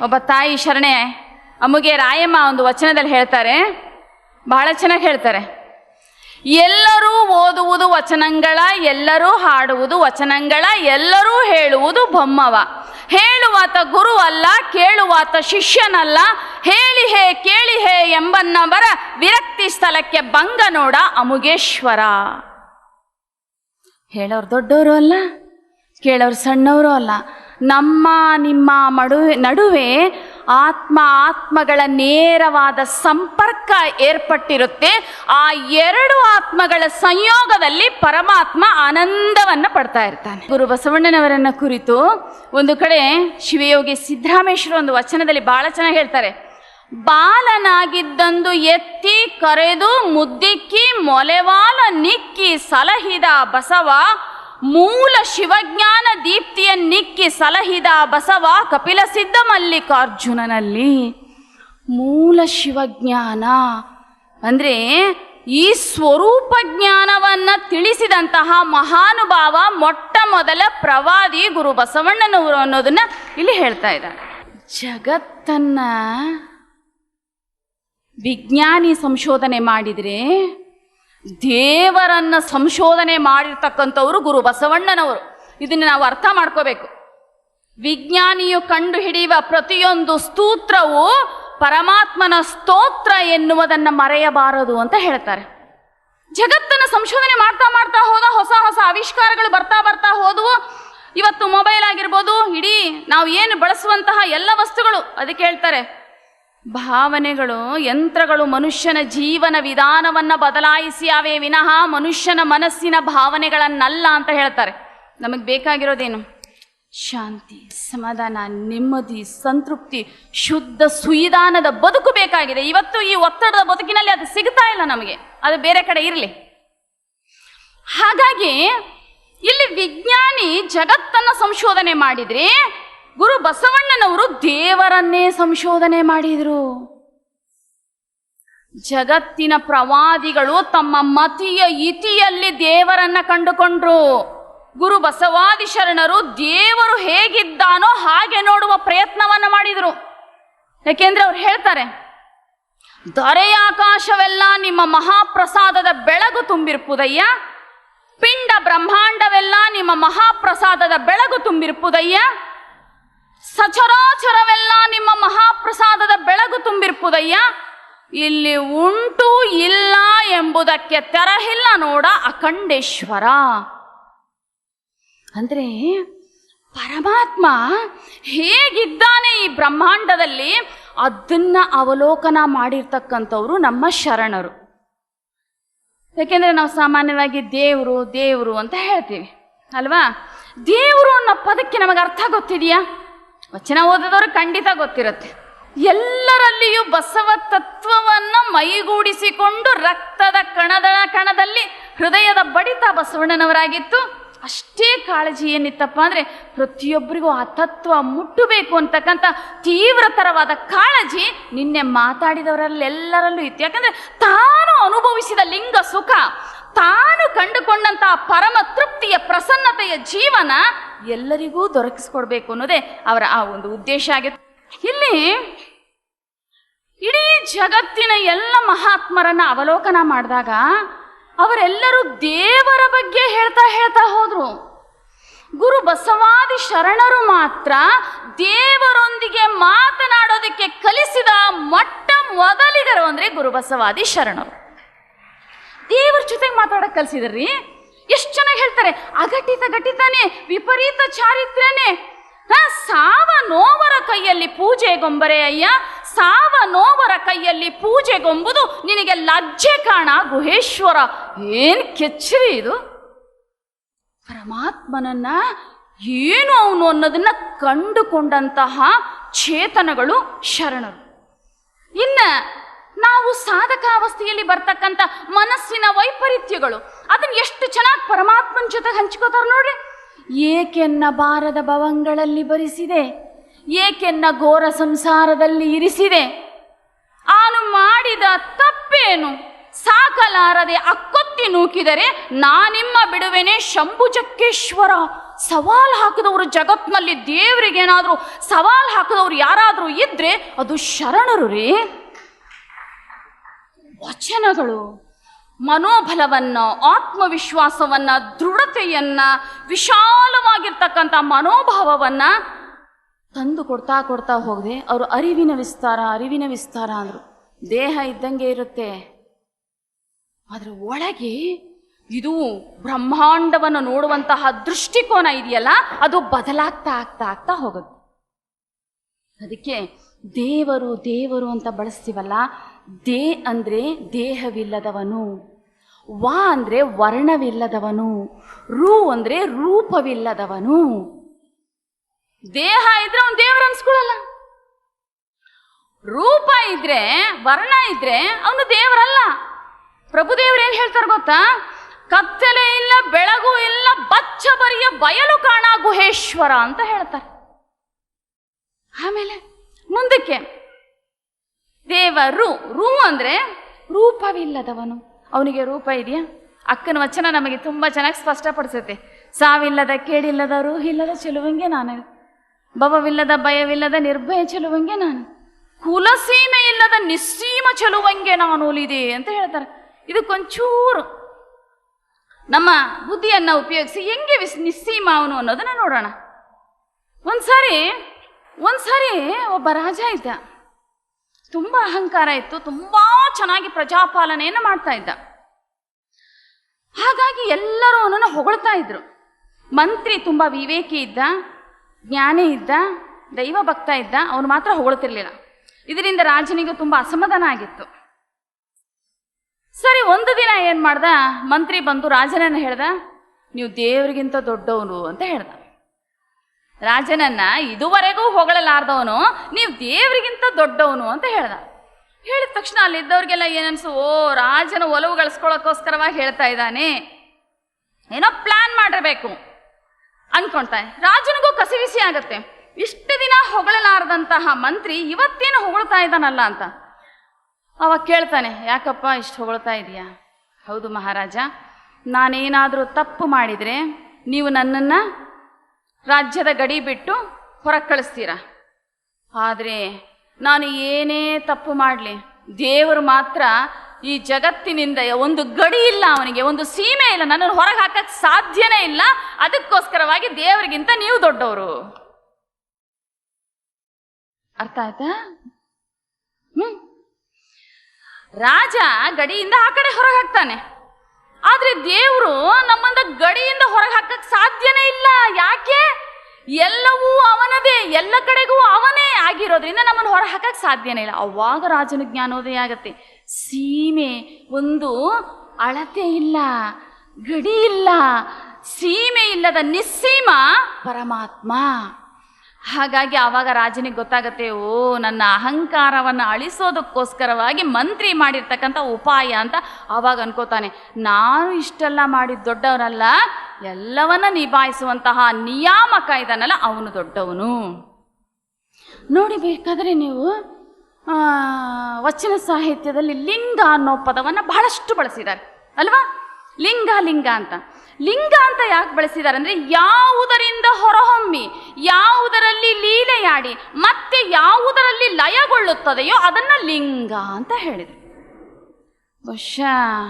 ಒಬ್ಬ ತಾಯಿ ಶರಣೆ ಅಮ್ಮಗೆ ರಾಯಮ್ಮ ಒಂದು ವಚನದಲ್ಲಿ ಹೇಳ್ತಾರೆ, ಬಹಳ ಚೆನ್ನಾಗಿ ಹೇಳ್ತಾರೆ. ಎಲ್ಲರೂ ಓದುವುದು ವಚನಗಳ, ಎಲ್ಲರೂ ಹಾಡುವುದು ವಚನಗಳ, ಎಲ್ಲರೂ ಹೇಳುವುದು ಬೊಮ್ಮವ. ಹೇಳುವಾತ ಗುರು ಅಲ್ಲ, ಕೇಳುವಾತ ಶಿಷ್ಯನಲ್ಲ. ಹೇಳಿ ಹೇ ಕೇಳಿ ಹೇ ಎಂಬನ್ನವರ ವಿರಕ್ತಿ ಸ್ಥಳಕ್ಕೆ ಭಂಗ ನೋಡ ಅಮುಗೇಶ್ವರ. ಹೇಳೋರು ದೊಡ್ಡವರು ಅಲ್ಲ, ಕೇಳೋರು ಸಣ್ಣವರು ಅಲ್ಲ. ನಮ್ಮ ನಿಮ್ಮ ನಡುವೆ ಆತ್ಮಗಳ ನೇರವಾದ ಸಂಪರ್ಕ ಏರ್ಪಟ್ಟಿರುತ್ತೆ. ಆ ಎರಡು ಆತ್ಮಗಳ ಸಂಯೋಗದಲ್ಲಿ ಪರಮಾತ್ಮ ಆನಂದವನ್ನು ಪಡ್ತಾ ಇರ್ತಾನೆ. ಗುರು ಬಸವಣ್ಣನವರನ್ನ ಕುರಿತು ಒಂದು ಕಡೆ ಶಿವಯೋಗಿ ಸಿದ್ದರಾಮೇಶ್ವರ ಒಂದು ವಚನದಲ್ಲಿ ಬಹಳ ಚೆನ್ನಾಗಿ ಹೇಳ್ತಾರೆ. ಬಾಲನಾಗಿದ್ದಂದು ಎತ್ತಿ ಕರೆದು ಮುದ್ದಿಕ್ಕಿ ಮೊಲೆವಾಲ ನಿಕ್ಕಿ ಸಲಹಿದ ಬಸವ, ಮೂಲ ಶಿವಜ್ಞಾನ ದೀಪ್ತಿಯ ನಿಕ್ಕಿ ಸಲಹಿದ ಬಸವ ಕಪಿಲ ಸಿದ್ಧ ಮಲ್ಲಿಕಾರ್ಜುನನಲ್ಲಿ. ಮೂಲ ಶಿವಜ್ಞಾನ ಅಂದರೆ ಈ ಸ್ವರೂಪ ಜ್ಞಾನವನ್ನ ತಿಳಿಸಿದಂತಹ ಮಹಾನುಭಾವ, ಮೊಟ್ಟ ಮೊದಲ ಪ್ರವಾದಿ ಗುರು ಬಸವಣ್ಣನವರು ಅನ್ನೋದನ್ನ ಇಲ್ಲಿ ಹೇಳ್ತಾ ಇದ್ದಾರೆ. ಜಗತ್ತನ್ನ ವಿಜ್ಞಾನಿ ಸಂಶೋಧನೆ ಮಾಡಿದರೆ ದೇವರನ್ನ ಸಂಶೋಧನೆ ಮಾಡಿರ್ತಕ್ಕಂಥವ್ರು ಗುರು ಬಸವಣ್ಣನವರು. ಇದನ್ನು ನಾವು ಅರ್ಥ ಮಾಡ್ಕೋಬೇಕು. ವಿಜ್ಞಾನಿಯು ಕಂಡು ಹಿಡಿಯುವ ಪ್ರತಿಯೊಂದು ಸ್ತೋತ್ರವು ಪರಮಾತ್ಮನ ಸ್ತೋತ್ರ ಎನ್ನುವುದನ್ನು ಮರೆಯಬಾರದು ಅಂತ ಹೇಳ್ತಾರೆ. ಜಗತ್ತನ್ನು ಸಂಶೋಧನೆ ಮಾಡ್ತಾ ಮಾಡ್ತಾ ಹೋದ ಹೊಸ ಹೊಸ ಆವಿಷ್ಕಾರಗಳು ಬರ್ತಾ ಹೋದವು. ಇವತ್ತು ಮೊಬೈಲ್ ಆಗಿರ್ಬೋದು, ಇಡೀ ನಾವು ಏನು ಬಳಸುವಂತಹ ಎಲ್ಲ ವಸ್ತುಗಳು, ಅದಕ್ಕೆ ಹೇಳ್ತಾರೆ ಭಾವನೆಗಳು, ಯಂತ್ರಗಳು ಮನುಷ್ಯನ ಜೀವನ ವಿಧಾನವನ್ನು ಬದಲಾಯಿಸಿಯಾವೇ ವಿನಃ ಮನುಷ್ಯನ ಮನಸ್ಸಿನ ಭಾವನೆಗಳನ್ನಲ್ಲ ಅಂತ ಹೇಳ್ತಾರೆ. ನಮಗೆ ಬೇಕಾಗಿರೋದೇನು? ಶಾಂತಿ, ಸಮಾಧಾನ, ನೆಮ್ಮದಿ, ಸಂತೃಪ್ತಿ, ಶುದ್ಧ ಸುಯಿದಾನದ ಬದುಕು ಬೇಕಾಗಿದೆ. ಇವತ್ತು ಈ ಒತ್ತಡದ ಬದುಕಿನಲ್ಲಿ ಅದು ಸಿಗ್ತಾ ಇಲ್ಲ ನಮಗೆ, ಅದು ಬೇರೆ ಕಡೆ ಇರಲಿ. ಹಾಗಾಗಿ ಇಲ್ಲಿ ವಿಜ್ಞಾನಿ ಜಗತ್ತನ್ನು ಸಂಶೋಧನೆ ಮಾಡಿದ್ರೆ, ಗುರು ಬಸವಣ್ಣನವರು ದೇವರನ್ನೇ ಸಂಶೋಧನೆ ಮಾಡಿದ್ರು. ಜಗತ್ತಿನ ಪ್ರವಾದಿಗಳು ತಮ್ಮ ಮತಿಯ ಇತಿಯಲ್ಲಿ ದೇವರನ್ನ ಕಂಡುಕೊಂಡ್ರು. ಗುರು ಬಸವಾದಿ ಶರಣರು ದೇವರು ಹೇಗಿದ್ದಾನೋ ಹಾಗೆ ನೋಡುವ ಪ್ರಯತ್ನವನ್ನ ಮಾಡಿದ್ರು. ಯಾಕೆಂದ್ರೆ ಅವ್ರು ಹೇಳ್ತಾರೆ, ದೊರೆಯ ಆಕಾಶವೆಲ್ಲ ನಿಮ್ಮ ಮಹಾಪ್ರಸಾದದ ಬೆಳಗು ತುಂಬಿರ್ಪುದಯ್ಯ, ಪಿಂಡ ಬ್ರಹ್ಮಾಂಡವೆಲ್ಲ ನಿಮ್ಮ ಮಹಾಪ್ರಸಾದದ ಬೆಳಗು ತುಂಬಿರ್ಪುದಯ್ಯ, ಸಚರಾಚರವೆಲ್ಲ ನಿಮ್ಮ ಮಹಾಪ್ರಸಾದದ ಬೆಳಗು ತುಂಬಿರ್ಪುದಯ್ಯ, ಇಲ್ಲಿ ಉಂಟು ಇಲ್ಲ ಎಂಬುದಕ್ಕೆ ತೆರಹಿಲ್ಲ ನೋಡ ಅಖಂಡೇಶ್ವರ. ಅಂದ್ರೆ ಪರಮಾತ್ಮ ಹೇಗಿದ್ದಾನೆ ಈ ಬ್ರಹ್ಮಾಂಡದಲ್ಲಿ ಅದನ್ನ ಅವಲೋಕನ ಮಾಡಿರ್ತಕ್ಕಂಥವ್ರು ನಮ್ಮ ಶರಣರು. ಯಾಕೆಂದ್ರೆ ನಾವು ಸಾಮಾನ್ಯವಾಗಿ ದೇವರು ದೇವರು ಅಂತ ಹೇಳ್ತೀವಿ ಅಲ್ವಾ? ದೇವರು ಅನ್ನೋ ಪದಕ್ಕೆ ನಮಗೆ ಅರ್ಥ ಗೊತ್ತಿದೆಯಾ? ವಚನ ಓದಿದವರು ಖಂಡಿತ ಗೊತ್ತಿರುತ್ತೆ. ಎಲ್ಲರಲ್ಲಿಯೂ ಬಸವ ತತ್ವವನ್ನು ಮೈಗೂಡಿಸಿಕೊಂಡು ರಕ್ತದ ಕಣದಲ್ಲಿ ಹೃದಯದ ಬಡಿತ ಬಸವಣ್ಣನವರಾಗಿತ್ತು. ಅಷ್ಟೇ ಕಾಳಜಿ ಏನಿತ್ತಪ್ಪ ಅಂದರೆ ಪ್ರತಿಯೊಬ್ಬರಿಗೂ ಆ ತತ್ವ ಮುಟ್ಟಬೇಕು ಅಂತಕ್ಕಂಥ ತೀವ್ರತರವಾದ ಕಾಳಜಿ ನಿನ್ನೆ ಮಾತಾಡಿದವರಲ್ಲೆಲ್ಲರಲ್ಲೂ ಇತ್ತು. ಯಾಕಂದರೆ ತಾನು ಅನುಭವಿಸಿದ ಲಿಂಗ ಸುಖ, ತಾನು ಕಂಡುಕೊಂಡಂತಹ ಪರಮ ತೃಪ್ತಿಯ ಪ್ರಸನ್ನತೆಯ ಜೀವನ ಎಲ್ಲರಿಗೂ ದೊರಕಿಸ್ಕೊಡ್ಬೇಕು ಅನ್ನೋದೇ ಅವರ ಆ ಒಂದು ಉದ್ದೇಶ ಆಗಿತ್ತು. ಇಲ್ಲಿ ಇಡೀ ಜಗತ್ತಿನ ಎಲ್ಲ ಮಹಾತ್ಮರನ್ನ ಅವಲೋಕನ ಮಾಡಿದಾಗ ಅವರೆಲ್ಲರೂ ದೇವರ ಬಗ್ಗೆ ಹೇಳ್ತಾ ಹೋದ್ರು. ಗುರು ಬಸವಾದಿ ಶರಣರು ಮಾತ್ರ ದೇವರೊಂದಿಗೆ ಮಾತನಾಡೋದಕ್ಕೆ ಕಲಿಸಿದ ಮೊಟ್ಟ ಮೊದಲಿಗರು ಅಂದ್ರೆ ಗುರು ಬಸವಾದಿ ಶರಣರು. ದೇವರ ಜೊತೆಗೆ ಮಾತಾಡೋಕೆ ಕಲಿಸಿದ್ರಿ. ಎಷ್ಟು ಚೆನ್ನಾಗಿ ಹೇಳ್ತಾರೆ, ಅಘಟಿತ ಘಟಿತಾನೆ ವಿಪರೀತ ಚಾರಿತ್ರ್ಯನೇ, ಸಾವ ನೋವರ ಕೈಯಲ್ಲಿ ಪೂಜೆಗೊಂಬರೆ ಅಯ್ಯ, ಸಾವ ನೋವರ ಕೈಯಲ್ಲಿ ಪೂಜೆಗೊಂಬುದು ನಿನಗೆ ಲಜ್ಜೆ ಕಾಣ ಗುಹೇಶ್ವರ. ಏನು ಕೆಚ್ಚರಿ ಇದು! ಪರಮಾತ್ಮನನ್ನ ಏನು ಅವನು ಅನ್ನೋದನ್ನ ಕಂಡುಕೊಂಡಂತಹ ಚೇತನಗಳು ಶರಣರು. ಇನ್ನ ನಾವು ಸಾಧಕಾವಸ್ಥೆಯಲ್ಲಿ ಬರ್ತಕ್ಕಂಥ ಮನಸ್ಸಿನ ವೈಪರೀತ್ಯಗಳು ಅದನ್ನ ಎಷ್ಟು ಚೆನ್ನಾಗಿ ಪರಮಾತ್ಮನ ಜೊತೆಗೆ ಹಂಚ್ಕೋತಾರೆ ನೋಡ್ರಿ. ಏಕೆನ್ನ ಬಾರದ ಭವಂಗಳಲ್ಲಿ ಭರಿಸಿದೆ, ಏಕೆನ್ನ ಘೋರ ಸಂಸಾರದಲ್ಲಿ ಇರಿಸಿದೆ, ಆನು ಮಾಡಿದ ತಪ್ಪೇನು ಸಾಕಲಾರದೆ ಅಕ್ಕೊತ್ತಿ ನೂಕಿದರೆ ನಾನಿಮ್ಮ ಬಿಡುವೆನೆ ಶಂಭುಚಕ್ರೇಶ್ವರ. ಸವಾಲು ಹಾಕಿದವರು ಜಗತ್ನಲ್ಲಿ ದೇವರಿಗೇನಾದರೂ ಸವಾಲು ಹಾಕಿದವರು ಯಾರಾದರೂ ಇದ್ರೆ ಅದು ಶರಣರು ರೀ. ವಚನಗಳು ಮನೋಬಲವನ್ನ, ಆತ್ಮವಿಶ್ವಾಸವನ್ನ, ದೃಢತೆಯನ್ನ, ವಿಶಾಲವಾಗಿರ್ತಕ್ಕಂಥ ಮನೋಭಾವವನ್ನ ತಂದು ಕೊಡ್ತಾ ಕೊಡ್ತಾ ಹೋಗದೆ ಅವರು ಅರಿವಿನ ವಿಸ್ತಾರ ಅಂದರು. ದೇಹ ಇದ್ದಂಗೆ ಇರುತ್ತೆ, ಅದರ ಒಳಗೆ ಇದು ಬ್ರಹ್ಮಾಂಡವನ್ನು ನೋಡುವಂತಹ ದೃಷ್ಟಿಕೋನ ಇದೆಯಲ್ಲ, ಅದು ಬದಲಾಗ್ತಾ ಆಗ್ತಾ ಆಗ್ತಾ ಹೋಗುತ್ತೆ. ಅದಕ್ಕೆ ದೇವರು ಅಂತ ಬಳಸ್ತೀವಲ್ಲ, ಅಂದ್ರೆ ದೇಹವಿಲ್ಲದವನು, ವಾ ಅಂದ್ರೆ ವರ್ಣವಿಲ್ಲದವನು, ರೂ ಅಂದ್ರೆ ರೂಪವಿಲ್ಲದವನು. ದೇಹ ಇದ್ರೆ ಅವನು ದೇವರು ಅನ್ಸ್ಕೊಳ್ಳಲ್ಲ, ರೂಪ ಇದ್ರೆ ವರ್ಣ ಇದ್ರೆ ಅವನು ದೇವರಲ್ಲ. ಪ್ರಭುದೇವರು ಏನ್ ಹೇಳ್ತಾರೆ ಗೊತ್ತಾ? ಕತ್ತಲೆ ಇಲ್ಲ, ಬೆಳಗು ಇಲ್ಲ, ಬಚ್ಚ ಬರಿಯ ಬಯಲು ಕಾಣ ಗುಹೇಶ್ವರ ಅಂತ ಹೇಳ್ತಾರೆ. ಆಮೇಲೆ ಮುಂದಕ್ಕೆ ದೇವರು, ರೂ ಅಂದ್ರೆ ರೂಪವಿಲ್ಲದವನು. ಅವನಿಗೆ ರೂಪ ಇದೆಯಾ? ಅಕ್ಕನ ವಚನ ನಮಗೆ ತುಂಬಾ ಚೆನ್ನಾಗಿ ಸ್ಪಷ್ಟಪಡಿಸುತ್ತೆ. ಸಾವಿಲ್ಲದ ಕೇಡಿಲ್ಲದ ರೂಹಿಲ್ಲದ ಚೆಲುವಂಗೆ ನಾನು, ಭವವಿಲ್ಲದ ಭಯವಿಲ್ಲದ ನಿರ್ಭಯ ಚೆಲುವಂಗೆ ನಾನು, ಕುಲಸೀಮೆ ಇಲ್ಲದ ನಿಸ್ಸೀಮ ಚೆಲುವಂಗೆ ನಾನು ಒಲಿದೆ ಅಂತ ಹೇಳ್ತಾರೆ. ಇದಕ್ಕೊಂಚೂರು ನಮ್ಮ ಬುದ್ಧಿಯನ್ನ ಉಪಯೋಗಿಸಿ ಹೆಂಗೆ ನಿಸ್ಸೀಮ ಅವನು ಅನ್ನೋದನ್ನ ನೋಡೋಣ. ಒಂದ್ಸಾರಿ ಒಬ್ಬ ರಾಜ ಇದ್ದ, ತುಂಬಾ ಅಹಂಕಾರ ಇತ್ತು, ತುಂಬಾ ಚೆನ್ನಾಗಿ ಪ್ರಜಾಪಾಲನೆಯನ್ನು ಮಾಡ್ತಾ ಇದ್ದ. ಹಾಗಾಗಿ ಎಲ್ಲರೂ ಅವನನ್ನು ಹೊಗಳ್ತಾ ಇದ್ರು. ಮಂತ್ರಿ ತುಂಬಾ ವಿವೇಕಿ ಇದ್ದ, ಜ್ಞಾನಿ ಇದ್ದ, ದೈವ ಭಕ್ತ ಇದ್ದ, ಅವನು ಮಾತ್ರ ಹೊಗಳ್ತಿರ್ಲಿಲ್ಲ. ಇದರಿಂದ ರಾಜನಿಗೆ ತುಂಬಾ ಅಸಮಾಧಾನ ಆಗಿತ್ತು. ಸರಿ, ಒಂದು ದಿನ ಏನ್ ಮಾಡ್ದ, ಮಂತ್ರಿ ಬಂದು ರಾಜನನ್ನ ಹೇಳ್ದ, ನೀವು ದೇವರಿಗಿಂತ ದೊಡ್ಡವನು ಅಂತ ಹೇಳ್ದ. ರಾಜನನ್ನ ಇದುವರೆಗೂ ಹೊಗಳಲಾರ್ದವನು ನೀವು ದೇವರಿಗಿಂತ ದೊಡ್ಡವನು ಅಂತ ಹೇಳ್ದ. ಹೇಳಿದ ತಕ್ಷಣ ಅಲ್ಲಿದ್ದವ್ರಿಗೆಲ್ಲ ಏನನ್ಸು, ಓ, ರಾಜನ ಒಲವು ಗಳಿಸ್ಕೊಳ್ಳೋಕ್ಕೋಸ್ಕರವಾಗಿ ಹೇಳ್ತಾ ಇದ್ದಾನೆ, ಏನೋ ಪ್ಲಾನ್ ಮಾಡಿರ್ಬೇಕು ಅನ್ಕೊಂತಾನೆ. ರಾಜನಿಗೂ ಕಸಿವಿಸಿ ಆಗತ್ತೆ, ಇಷ್ಟು ದಿನ ಹೊಗಳಲಾರದಂತಹ ಮಂತ್ರಿ ಇವತ್ತೇನು ಹೊಗಳ್ತಾ ಇದ್ದಾನಲ್ಲ ಅಂತ. ಅವಾಗ ಕೇಳ್ತಾನೆ, ಯಾಕಪ್ಪ ಇಷ್ಟು ಹೊಗಳ್ತಾ ಇದೀಯಾ? ಹೌದು ಮಹಾರಾಜ, ನಾನೇನಾದರೂ ತಪ್ಪು ಮಾಡಿದರೆ ನೀವು ನನ್ನನ್ನು ರಾಜ್ಯದ ಗಡಿ ಬಿಟ್ಟು ಹೊರಗೆ ಕಳಿಸ್ತೀರಾ. ಆದರೆ ನಾನು ಏನೇ ತಪ್ಪು ಮಾಡಲಿ, ದೇವರು ಮಾತ್ರ ಈ ಜಗತ್ತಿನಿಂದ ಒಂದು ಗಡಿ ಇಲ್ಲ, ಅವನಿಗೆ ಒಂದು ಸೀಮೆ ಇಲ್ಲ, ನನ್ನನ್ನು ಹೊರಗೆ ಹಾಕಕ್ಕೆ ಸಾಧ್ಯನೇ ಇಲ್ಲ. ಅದಕ್ಕೋಸ್ಕರವಾಗಿ ದೇವರಿಗಿಂತ ನೀವು ದೊಡ್ಡವರು. ಅರ್ಥ ಆಯ್ತಾ? ರಾಜ ಗಡಿಯಿಂದ ಆ ಕಡೆ ಹೊರಗೆ ಹಾಕ್ತಾನೆ, ಆದ್ರೆ ದೇವರು ನಮ್ಮಂದ ಗಡಿಯಿಂದ ಹೊರಗೆ ಹಾಕಕ್ ಸಾಧ್ಯನೇ ಇಲ್ಲ. ಯಾಕೆ? ಎಲ್ಲವೂ ಅವನದೇ, ಎಲ್ಲ ಕಡೆಗೂ ಅವನೇ ಆಗಿರೋದ್ರಿಂದ ನಮ್ಮನ್ನು ಹೊರ ಹಾಕಕ್ ಸಾಧ್ಯನೇ ಇಲ್ಲ. ಅವಾಗ ರಾಜನ ಜ್ಞಾನೋದಯ ಆಗತ್ತೆ. ಸೀಮೆ ಒಂದು ಅಳತೆ ಇಲ್ಲ, ಗಡಿ ಇಲ್ಲ, ಸೀಮೆ ಇಲ್ಲದ ನಿಸ್ಸೀಮ ಪರಮಾತ್ಮ. ಹಾಗಾಗಿ ಆವಾಗ ರಾಜನಿಗೆ ಗೊತ್ತಾಗತ್ತೆ, ಓ, ನನ್ನ ಅಹಂಕಾರವನ್ನು ಅಳಿಸೋದಕ್ಕೋಸ್ಕರವಾಗಿ ಮಂತ್ರಿ ಮಾಡಿರ್ತಕ್ಕಂಥ ಉಪಾಯ ಅಂತ ಆವಾಗ ಅನ್ಕೋತಾನೆ. ನಾನು ಇಷ್ಟೆಲ್ಲ ಮಾಡಿದ ದೊಡ್ಡವನಲ್ಲ, ಎಲ್ಲವನ್ನ ನಿಭಾಯಿಸುವಂತಹ ನಿಯಾಮಕ ಇದನ್ನಲ್ಲ, ಅವನು ದೊಡ್ಡವನು. ನೋಡಿ, ಬೇಕಾದರೆ ನೀವು ವಚನ ಸಾಹಿತ್ಯದಲ್ಲಿ ಲಿಂಗ ಅನ್ನೋ ಪದವನ್ನು ಬಹಳಷ್ಟು ಬಳಸಿದ್ದಾರೆ ಅಲ್ವಾ? ಲಿಂಗ ಅಂತ. ಲಿಂಗ ಅಂತ ಯಾಕೆ ಬಳಸಿದ್ದಾರೆ ಅಂದರೆ, ಯಾವುದರಿಂದ ಹೊರಹೊಮ್ಮಿ, ಯಾವುದರಲ್ಲಿ ಲೀಲೆಯಾಡಿ ಮತ್ತೆ ಯಾವುದರಲ್ಲಿ ಲಯಗೊಳ್ಳುತ್ತದೆಯೋ ಅದನ್ನ ಲಿಂಗ ಅಂತ ಹೇಳಿದರು. ಬಹುಶಃ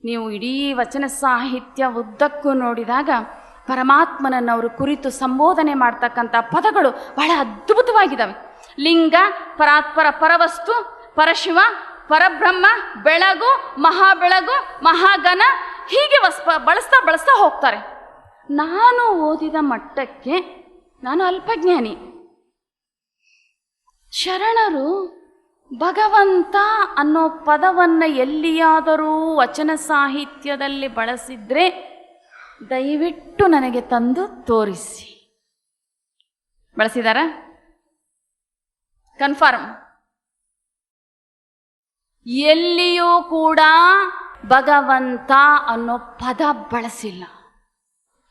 ನೀವು ಇಡೀ ವಚನ ಸಾಹಿತ್ಯ ಉದ್ದಕ್ಕೂ ನೋಡಿದಾಗ ಪರಮಾತ್ಮನನ್ನು ಅವರು ಕುರಿತು ಸಂಬೋಧನೆ ಮಾಡ್ತಕ್ಕಂಥ ಪದಗಳು ಬಹಳ ಅದ್ಭುತವಾಗಿದ್ದಾವೆ. ಲಿಂಗ, ಪರಾತ್ಪರ, ಪರವಸ್ತು, ಪರಶಿವ, ಪರಬ್ರಹ್ಮ, ಬೆಳಗು, ಮಹಾಬೆಳಗು, ಮಹಾಗಣ, ಹೀಗೆ ಬಳಸ್ತಾ ಹೋಗ್ತಾರೆ. ನಾನು ಓದಿದ ಮಟ್ಟಕ್ಕೆ ನಾನು ಅಲ್ಪಜ್ಞಾನಿ. ಶರಣರು ಭಗವಂತ ಅನ್ನೋ ಪದವನ್ನ ಎಲ್ಲಿಯಾದರೂ ವಚನ ಸಾಹಿತ್ಯದಲ್ಲಿ ಬಳಸಿದ್ರೆ ದಯವಿಟ್ಟು ನನಗೆ ತಂದು ತೋರಿಸಿ. ಬಳಸಿದಾರ? ಕನ್ಫರ್ಮ್? ಎಲ್ಲಿಯೂ ಕೂಡ ಭಗವಂತ ಅನ್ನೋ ಪದ ಬಳಸಿಲ್ಲ.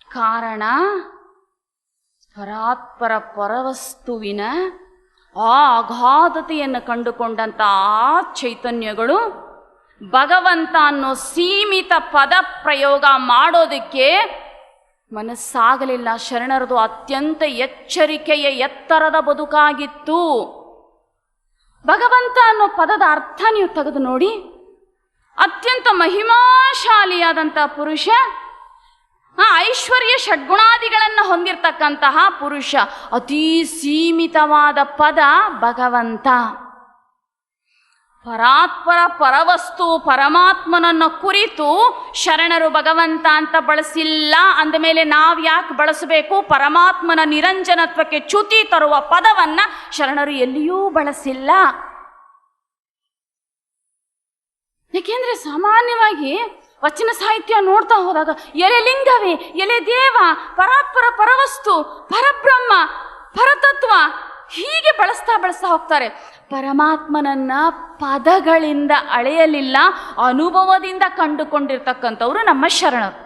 ಕಾರಣ, ಪರಾತ್ಪರ ಪರವಸ್ತುವಿನ ಆ ಅಗಾಧತೆಯನ್ನು ಕಂಡುಕೊಂಡಂಥ ಆ ಚೈತನ್ಯಗಳು ಭಗವಂತ ಅನ್ನೋ ಸೀಮಿತ ಪದ ಪ್ರಯೋಗ ಮಾಡೋದಕ್ಕೆ ಮನಸ್ಸಾಗಲಿಲ್ಲ. ಶರಣರದು ಅತ್ಯಂತ ಎಚ್ಚರಿಕೆಯ ಎತ್ತರದ ಬದುಕಾಗಿತ್ತು. ಭಗವಂತ ಅನ್ನೋ ಪದದ ಅರ್ಥ ನೀವು ತೆಗೆದು ನೋಡಿ. ಅತ್ಯಂತ ಮಹಿಮಾಶಾಲಿಯಾದಂಥ ಪುರುಷ, ಐಶ್ವರ್ಯ ಷಡ್ಗುಣಾದಿಗಳನ್ನು ಹೊಂದಿರತಕ್ಕಂತಹ ಪುರುಷ. ಅತೀ ಸೀಮಿತವಾದ ಪದ ಭಗವಂತ. ಪರಾತ್ಪರ ಪರವಸ್ತು ಪರಮಾತ್ಮನನ್ನು ಕುರಿತು ಶರಣರು ಭಗವಂತ ಅಂತ ಬಳಸಿಲ್ಲ. ಅಂದಮೇಲೆ ನಾವು ಯಾಕೆ ಬಳಸಬೇಕು? ಪರಮಾತ್ಮನ ನಿರಂಜನತ್ವಕ್ಕೆ ಚ್ಯುತಿ ತರುವ ಪದವನ್ನ ಶರಣರು ಎಲ್ಲಿಯೂ ಬಳಸಿಲ್ಲ. ಏಕೆಂದ್ರೆ ಸಾಮಾನ್ಯವಾಗಿ ವಚನ ಸಾಹಿತ್ಯ ನೋಡ್ತಾ ಹೋದಾಗ ಎಲೆ ಲಿಂಗವೇ, ಎಲೆ ದೇವ, ಪರಾತ್ಪರ ಪರವಸ್ತು, ಪರಬ್ರಹ್ಮ, ಪರತತ್ವ ಹೀಗೆ ಬಳಸ್ತಾ ಹೋಗ್ತಾರೆ. ಪರಮಾತ್ಮನನ್ನ ಪದಗಳಿಂದ ಅಳೆಯಲಿಲ್ಲ, ಅನುಭವದಿಂದ ಕಂಡುಕೊಂಡಿರ್ತಕ್ಕಂಥವ್ರು ನಮ್ಮ ಶರಣರು.